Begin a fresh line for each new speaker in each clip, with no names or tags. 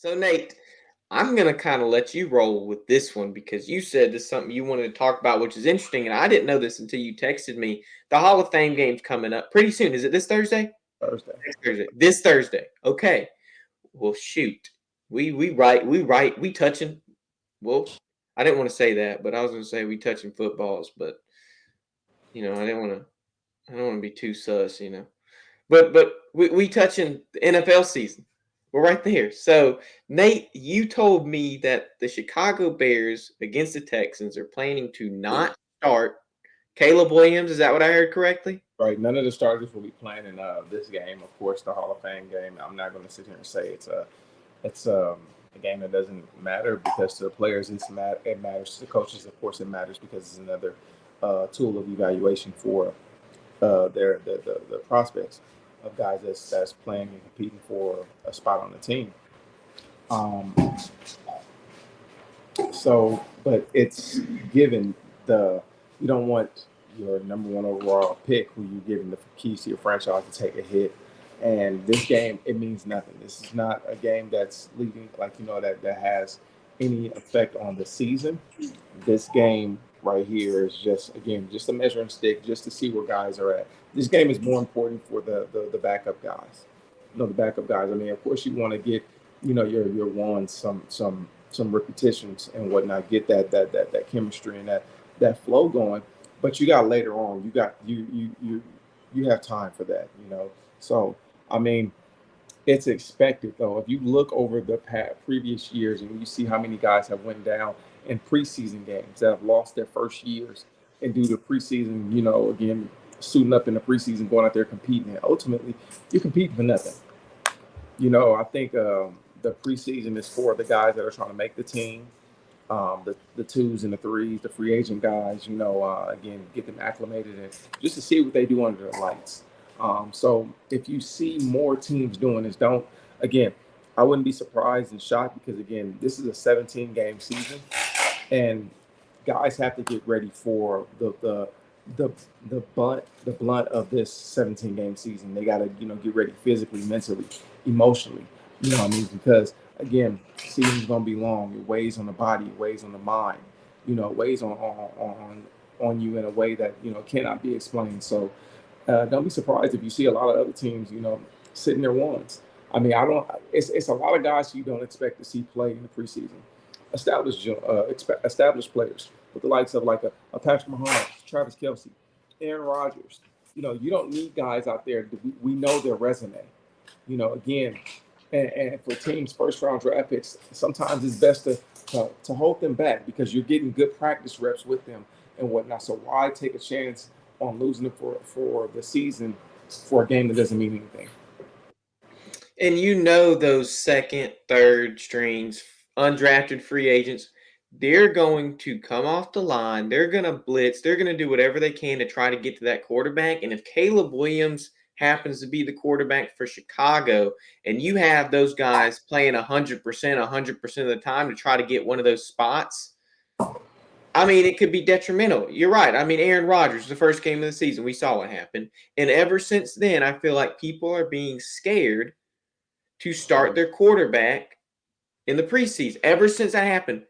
So, Nate, I'm going to kind of let you roll with this one because you said this is something you wanted to talk about, which is interesting. And I didn't know this until you texted me. The Hall of Fame game's coming up pretty soon. Is it this Thursday?
Thursday.
Next Thursday. This Thursday. Okay. Well, shoot. We touching. Well, I didn't want to say that, but I was going to say we touching footballs. But I don't want to be too sus. But we touching the NFL season. We're right there. So, Nate, you told me that the Chicago Bears against the Texans are planning to not start Caleb Williams. Is that what I heard correctly?
Right. None of the starters will be playing in this game. Of course, the Hall of Fame game. I'm not going to sit here and say it's a game that doesn't matter because to the players it matters. To the coaches, of course, it matters because it's another tool of evaluation for the prospects of guys that's playing and competing for a spot on the team. Um, but it's given you don't want your number one overall pick, who you're giving the keys to your franchise, to take a hit. And this game, it means nothing. This is not a game that's leading, that has any effect on the season. This game right here is just a measuring stick, just to see where guys are at. This game is more important for the backup guys. The backup guys. I mean, of course, you want to get, your ones some repetitions and whatnot, get that chemistry and that flow going. But you got later on, you have time for that, So I mean, it's expected though. If you look over the previous years and you see how many guys have went down in preseason games that have lost their first years and due to preseason, again, suiting up in the preseason, going out there competing, and ultimately you're competing for nothing. I think the preseason is for the guys that are trying to make the team, the twos and the threes, the free agent guys, again, get them acclimated and just to see what they do under the lights. So if you see more teams doing this, again, I wouldn't be surprised and shocked because, again, this is a 17-game season and guys have to get ready for the blunt of this 17-game season. They got to, get ready physically, mentally, emotionally, what I mean? Because again, season's gonna be long. It weighs on the body, it weighs on the mind, it weighs on you in a way that cannot be explained. So don't be surprised if you see a lot of other teams, sitting there ones. I mean, I don't. It's a lot of guys you don't expect to see play in the preseason. Established players with the likes of like a Patrick Mahomes, Travis Kelce, Aaron Rodgers. You don't need guys out there. We know their resume. Again, and for teams' first round draft picks, sometimes it's best to hold them back because you're getting good practice reps with them and whatnot. So why take a chance on losing them for the season for a game that doesn't mean anything?
And those second, third strings, undrafted free agents, they're going to come off the line. They're going to blitz. They're going to do whatever they can to try to get to that quarterback. And if Caleb Williams happens to be the quarterback for Chicago and you have those guys playing 100%, 100% of the time to try to get one of those spots, I mean, it could be detrimental. You're right. I mean, Aaron Rodgers, the first game of the season, we saw what happened. And ever since then, I feel like people are being scared to start their quarterback in the preseason. Ever since that happened,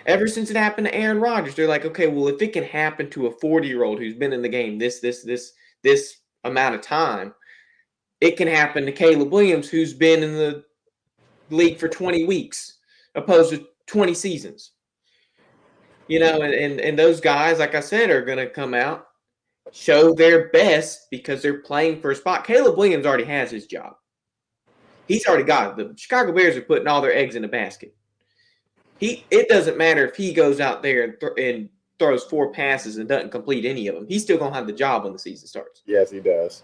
ever since it happened to Aaron Rodgers, they're like, okay, well, if it can happen to a 40-year-old who's been in the game this amount of time, it can happen to Caleb Williams, who's been in the league for 20 weeks, opposed to 20 seasons. And those guys, like I said, are going to come out, show their best because they're playing for a spot. Caleb Williams already has his job. He's already got it. The Chicago Bears are putting all their eggs in a basket. It doesn't matter if he goes out there and throws 4 passes and doesn't complete any of them. He's still going to have the job when the season starts.
Yes, he does.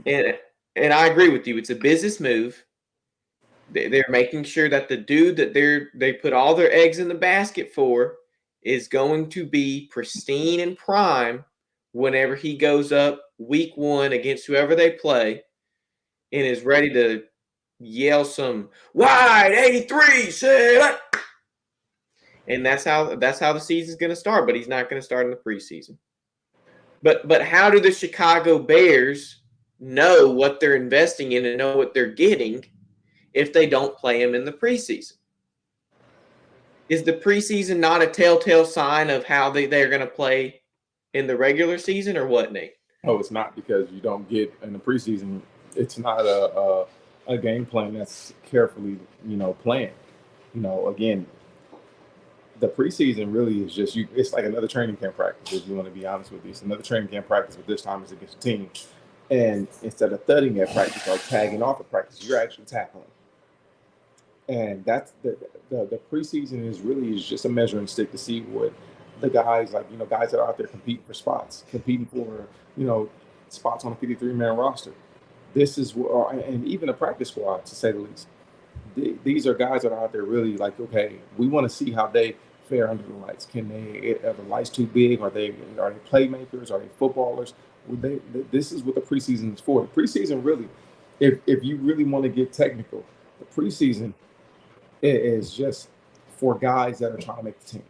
And I agree with you. It's a business move. They're making sure that the dude that they put all their eggs in the basket for is going to be pristine and prime whenever he goes up week 1 against whoever they play and is ready to yell some wide 83 set up. And that's how the season's going to start, but he's not going to start in the preseason. But how do the Chicago Bears know what they're investing in and know what they're getting if they don't play them in the preseason. Is the preseason not a telltale sign of how they're going to play in the regular season, or what, Nate?
Oh, it's not, because you don't get in the preseason. It's not a game plan that's carefully planned. Again, the preseason really is just you. It's like another training camp practice. If you want to be honest with you, it's another training camp practice, but this time it's against a team. And instead of thudding at practice or tagging off at practice, you're actually tackling. And that's the preseason is just a measuring stick to see what the guys, like, guys that are out there competing for spots, competing for you know spots on a 53-man roster. This is what, and even a practice squad, to say the least. These are guys that are out there really like, okay, we want to see how they fare under the lights. Are the lights too big? Are they playmakers? Are they footballers? This is what the preseason is for. The preseason really, if you really want to get technical, the preseason is just for guys that are trying to make the team.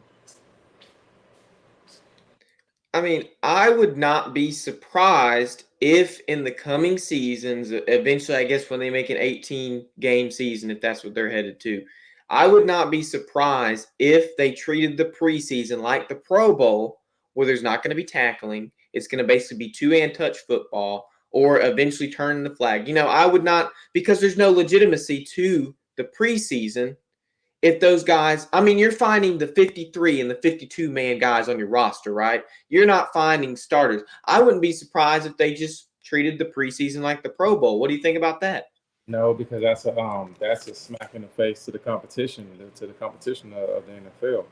I mean, I would not be surprised if in the coming seasons, eventually, I guess when they make an 18-game season, if that's what they're headed to, I would not be surprised if they treated the preseason like the Pro Bowl, where there's not going to be tackling. It's going to basically be two-hand touch football, or eventually turning the flag. I would not, because there's no legitimacy to the preseason if those guys, I mean, you're finding the 53 and the 52 man guys on your roster, right? You're not finding starters. I wouldn't be surprised if they just treated the preseason like the Pro Bowl. What do you think about that?
No, because that's a smack in the face to the competition, of the NFL.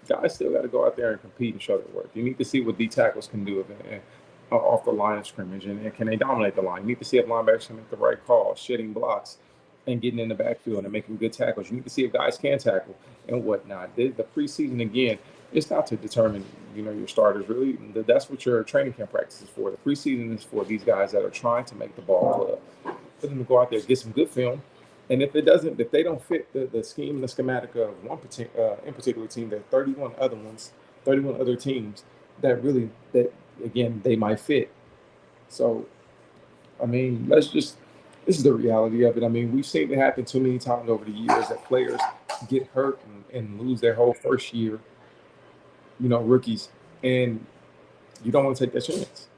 Guys still got to go out there and compete and show their work. You need to see what D tackles can do off the line of scrimmage, and can they dominate the line. You need to see if linebackers can make the right calls, shedding blocks, and getting in the backfield and making good tackles. You need to see if guys can tackle and whatnot. The preseason, again, it's not to determine your starters. Really, that's what your training camp practice is for. The preseason is for these guys that are trying to make the ball club, for them to go out there, get some good film. And if they don't fit the scheme and the schematic of in particular team, there are 31 other teams that again they might fit. So, I mean, this is the reality of it. I mean, we've seen it happen too many times over the years that players get hurt and lose their whole first year, rookies, and you don't want to take that chance.